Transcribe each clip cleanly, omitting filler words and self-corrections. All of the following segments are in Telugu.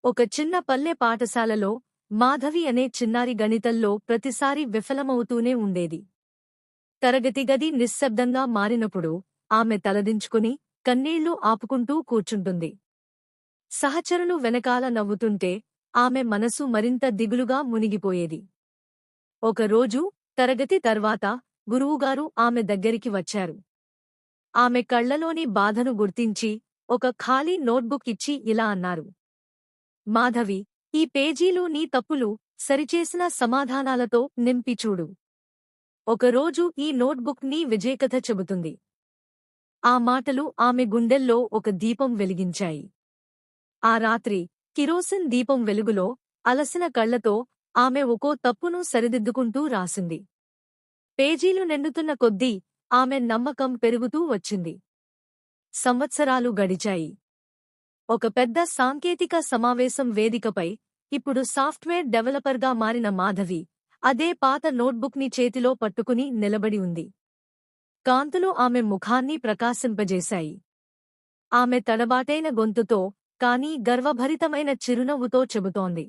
ఒక చిన్న పల్లె పాఠశాలలో మాధవి అనే చిన్నారి గణితంలో ప్రతిసారి విఫలమవుతూనే ఉండేది. తరగతి గది నిశ్శబ్దంగా మారినప్పుడు ఆమె తలదించుకుని కన్నీళ్లు ఆపుకుంటూ కూర్చుంటుంది. సహచరులు వెనకాల నవ్వుతుంటే ఆమె మనసు మరింత దిగులుగా మునిగిపోయేది. ఒకరోజు తరగతి తర్వాత గురువుగారు ఆమె దగ్గరికి వచ్చారు. ఆమె కళ్లలోని బాధను గుర్తించి ఒక ఖాళీ నోట్బుక్ ఇచ్చి ఇలా అన్నారు: మాధవి, ఈ పేజీలు నీ తప్పులు సరిచేసిన సమాధానాలతో నింపి చూడు. ఒకరోజు ఈ నోట్బుక్ నీ విజయకథ చెబుతుంది. ఆ మాటలు ఆమె గుండెల్లో ఒక దీపం వెలిగించాయి. ఆ రాత్రి కిరోసిన్ దీపం వెలుగులో అలసిన కళ్లతో ఆమె ఒక్కో తప్పును సరిదిద్దుకుంటూ రాసింది. పేజీలు నిండుతున్న కొద్దీ ఆమె నమ్మకం పెరుగుతూ వచ్చింది. సంవత్సరాలు గడిచాయి. ఒక పెద్ద సాంకేతిక సమావేశం వేదికపై ఇప్పుడు సాఫ్ట్వేర్ డెవలపర్గా మారిన మాధవి అదే పాత నోట్బుక్ని చేతిలో పట్టుకుని నిలబడి ఉంది. కాంతులు ఆమె ముఖాన్ని ప్రకాశింపజేశాయి. ఆమె తడబాటైన గొంతుతో కానీ గర్వభరితమైన చిరునవ్వుతో చెబుతోంది: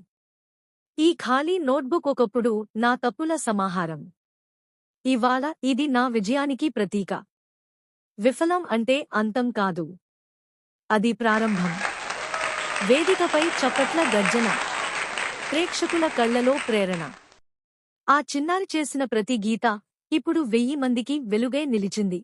ఈ ఖాళీ నోట్బుక్ ఒకప్పుడు నా తప్పుల సమాహారం. ఇవాళ ఇది నా విజయానికి ప్రతీక. విఫలం అంటే అంతం కాదు, అది ప్రారంభం. వేదికపై చప్పట్ల గర్జన, ప్రేక్షకుల కళ్లలో ప్రేరణ. ఆ చిన్నారి చేసిన ప్రతి గీత ఇప్పుడు 1000 మందికి వెలుగై నిలిచింది.